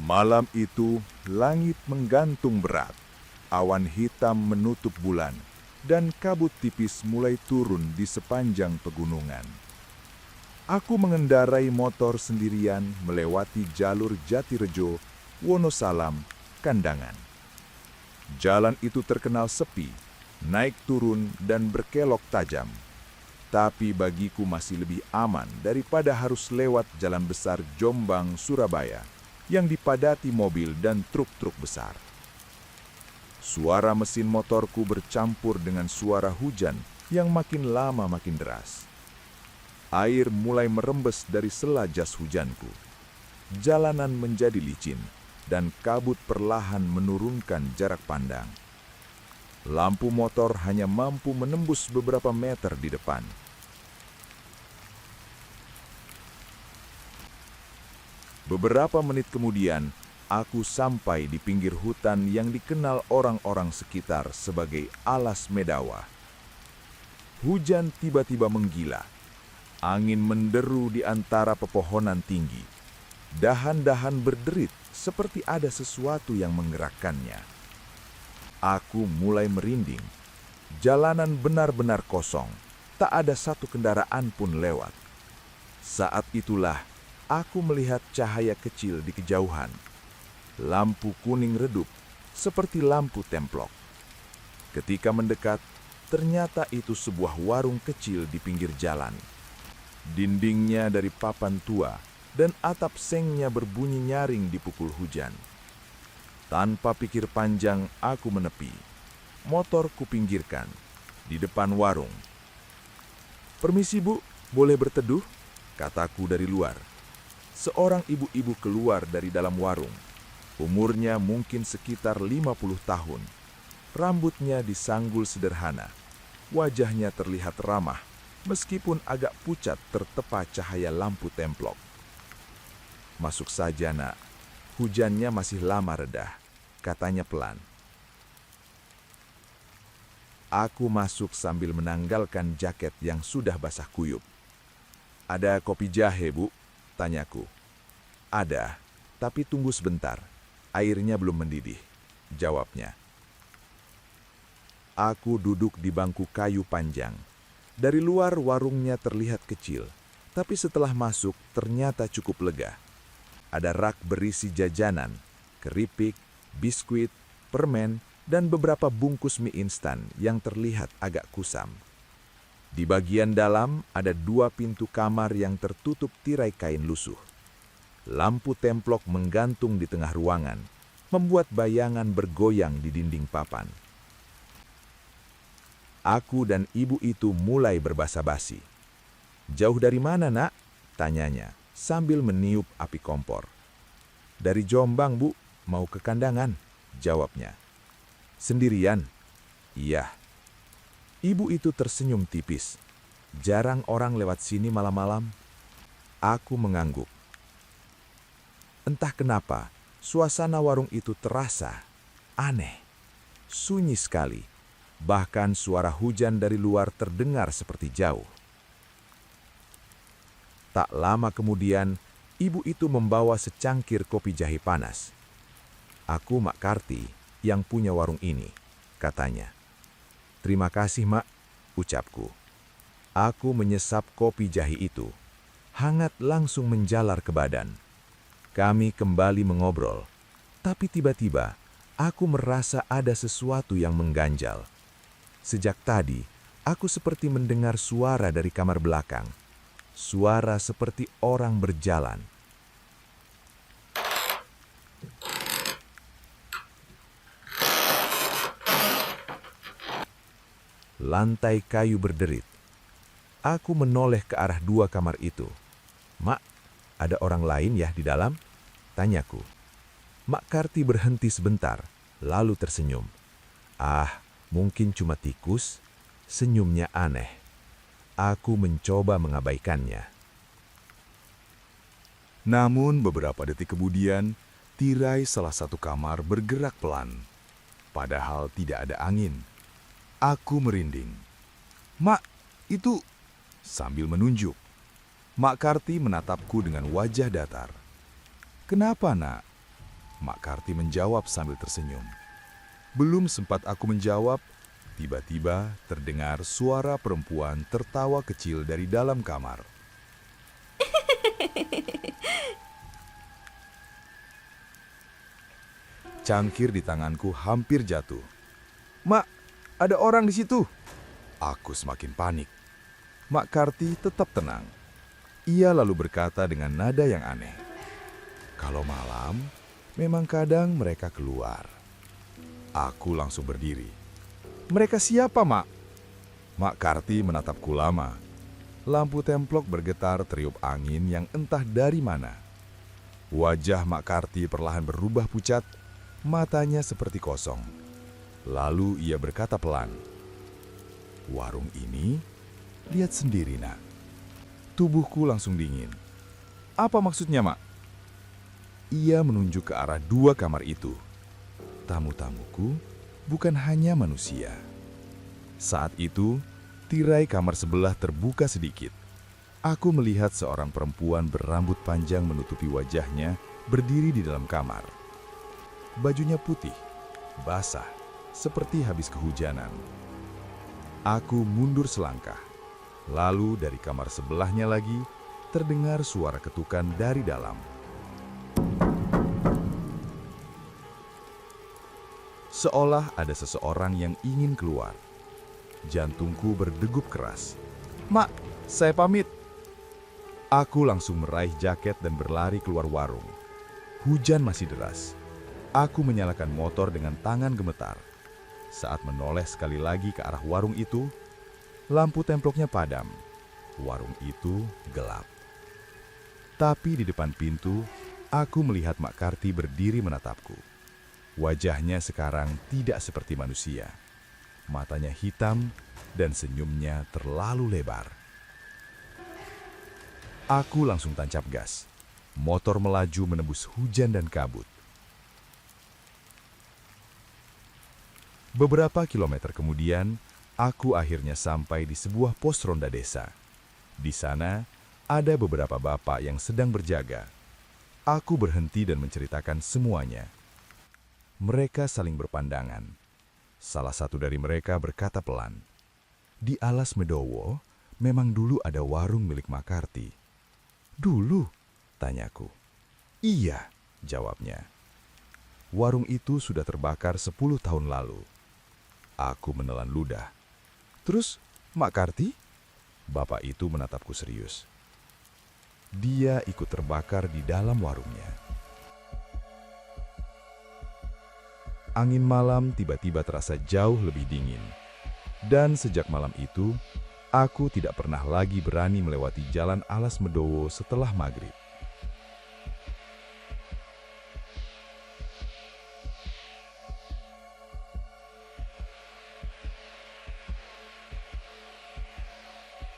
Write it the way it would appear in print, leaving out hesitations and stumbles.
Malam itu, langit menggantung berat. Awan hitam menutup bulan, dan kabut tipis mulai turun di sepanjang pegunungan. Aku mengendarai motor sendirian melewati jalur Jatirejo, Wonosalam, Kandangan. Jalan itu terkenal sepi, naik turun dan berkelok tajam. Tapi bagiku masih lebih aman daripada harus lewat jalan besar Jombang, Surabaya, yang dipadati mobil dan truk-truk besar. Suara mesin motorku bercampur dengan suara hujan yang makin lama makin deras. Air mulai merembes dari sela jas hujanku. Jalanan menjadi licin, dan kabut perlahan menurunkan jarak pandang. Lampu motor hanya mampu menembus beberapa meter di depan. Beberapa menit kemudian, aku sampai di pinggir hutan yang dikenal orang-orang sekitar sebagai Alas Medawa. Hujan tiba-tiba menggila. Angin menderu di antara pepohonan tinggi. Dahan-dahan berderit seperti ada sesuatu yang menggerakkannya. Aku mulai merinding. Jalanan benar-benar kosong. Tak ada satu kendaraan pun lewat. Saat itulah aku melihat cahaya kecil di kejauhan. Lampu kuning redup, seperti lampu templok. Ketika mendekat, ternyata itu sebuah warung kecil di pinggir jalan. Dindingnya dari papan tua, dan atap sengnya berbunyi nyaring dipukul hujan. Tanpa pikir panjang, aku menepi. Motor kupinggirkan di depan warung. "Permisi Bu, boleh berteduh?" kataku dari luar. Seorang ibu-ibu keluar dari dalam warung. Umurnya mungkin sekitar 50 tahun. Rambutnya disanggul sederhana. Wajahnya terlihat ramah, meskipun agak pucat tertepa cahaya lampu templok. "Masuk saja, Nak. Hujannya masih lama reda," katanya pelan. Aku masuk sambil menanggalkan jaket yang sudah basah kuyup. "Ada kopi jahe, Bu?" tanyaku. "Ada, tapi tunggu sebentar. Airnya belum mendidih," jawabnya. Aku duduk di bangku kayu panjang. Dari luar warungnya terlihat kecil, tapi setelah masuk ternyata cukup lega. Ada rak berisi jajanan, keripik, biskuit, permen, dan beberapa bungkus mie instan yang terlihat agak kusam. Di bagian dalam ada 2 pintu kamar yang tertutup tirai kain lusuh. Lampu templok menggantung di tengah ruangan, membuat bayangan bergoyang di dinding papan. Aku dan ibu itu mulai berbasa-basi. "Jauh dari mana, Nak?" tanyanya, sambil meniup api kompor. "Dari Jombang, Bu. Mau ke Kandangan," jawabnya. "Sendirian?" "Iya." Ibu itu tersenyum tipis. "Jarang orang lewat sini malam-malam." Aku mengangguk. Entah kenapa, suasana warung itu terasa aneh, sunyi sekali. Bahkan suara hujan dari luar terdengar seperti jauh. Tak lama kemudian, ibu itu membawa secangkir kopi jahe panas. "Aku Mak Karti yang punya warung ini," katanya. "Terima kasih, Mak," ucapku. Aku menyesap kopi jahe itu. Hangat langsung menjalar ke badan. Kami kembali mengobrol. Tapi tiba-tiba, aku merasa ada sesuatu yang mengganjal. Sejak tadi, aku seperti mendengar suara dari kamar belakang. Suara seperti orang berjalan. Lantai kayu berderit. Aku menoleh ke arah 2 kamar itu. "Mak, ada orang lain ya di dalam?" tanyaku. Mak Karti berhenti sebentar, lalu tersenyum. "Ah, mungkin cuma tikus." Senyumnya aneh. Aku mencoba mengabaikannya. Namun beberapa detik kemudian, tirai salah satu kamar bergerak pelan. Padahal tidak ada angin. Aku merinding. "Mak, itu..." sambil menunjuk. Mak Karti menatapku dengan wajah datar. "Kenapa, Nak?" Mak Karti menjawab sambil tersenyum. Belum sempat aku menjawab, tiba-tiba terdengar suara perempuan tertawa kecil dari dalam kamar. Cangkir di tanganku hampir jatuh. "Mak, ada orang di situ." Aku semakin panik. Mak Karti tetap tenang. Ia lalu berkata dengan nada yang aneh, "Kalau malam, memang kadang mereka keluar." Aku langsung berdiri. "Mereka siapa, Mak?" Mak Karti menatapku lama. Lampu templok bergetar teriup angin yang entah dari mana. Wajah Mak Karti perlahan berubah pucat, matanya seperti kosong. Lalu ia berkata pelan, "Warung ini, lihat sendiri, Nak." Tubuhku langsung dingin. "Apa maksudnya, Mak?" Ia menunjuk ke arah 2 kamar itu. Tamu-tamuku bukan hanya manusia. Saat itu, tirai kamar sebelah terbuka sedikit. Aku melihat seorang perempuan berambut panjang menutupi wajahnya berdiri di dalam kamar. Bajunya putih, basah, seperti habis kehujanan. Aku mundur selangkah. Lalu dari kamar sebelahnya lagi, terdengar suara ketukan dari dalam. Seolah ada seseorang yang ingin keluar. Jantungku berdegup keras. "Mak, saya pamit." Aku langsung meraih jaket dan berlari keluar warung. Hujan masih deras. Aku menyalakan motor dengan tangan gemetar. Saat menoleh sekali lagi ke arah warung itu, lampu temploknya padam. Warung itu gelap. Tapi di depan pintu, aku melihat Mak Karti berdiri menatapku. Wajahnya sekarang tidak seperti manusia. Matanya hitam dan senyumnya terlalu lebar. Aku langsung tancap gas. Motor melaju menembus hujan dan kabut. Beberapa kilometer kemudian, aku akhirnya sampai di sebuah pos ronda desa. Di sana, ada beberapa bapak yang sedang berjaga. Aku berhenti dan menceritakan semuanya. Mereka saling berpandangan. Salah satu dari mereka berkata pelan, "Di Alas Medowo, memang dulu ada warung milik Mak Karti." "Dulu?" tanyaku. "Iya," jawabnya. "Warung itu sudah terbakar 10 tahun lalu." Aku menelan ludah. "Terus, Mak Karti?" Bapak itu menatapku serius. "Dia ikut terbakar di dalam warungnya." Angin malam tiba-tiba terasa jauh lebih dingin. Dan sejak malam itu, aku tidak pernah lagi berani melewati jalan Alas Medowo setelah maghrib.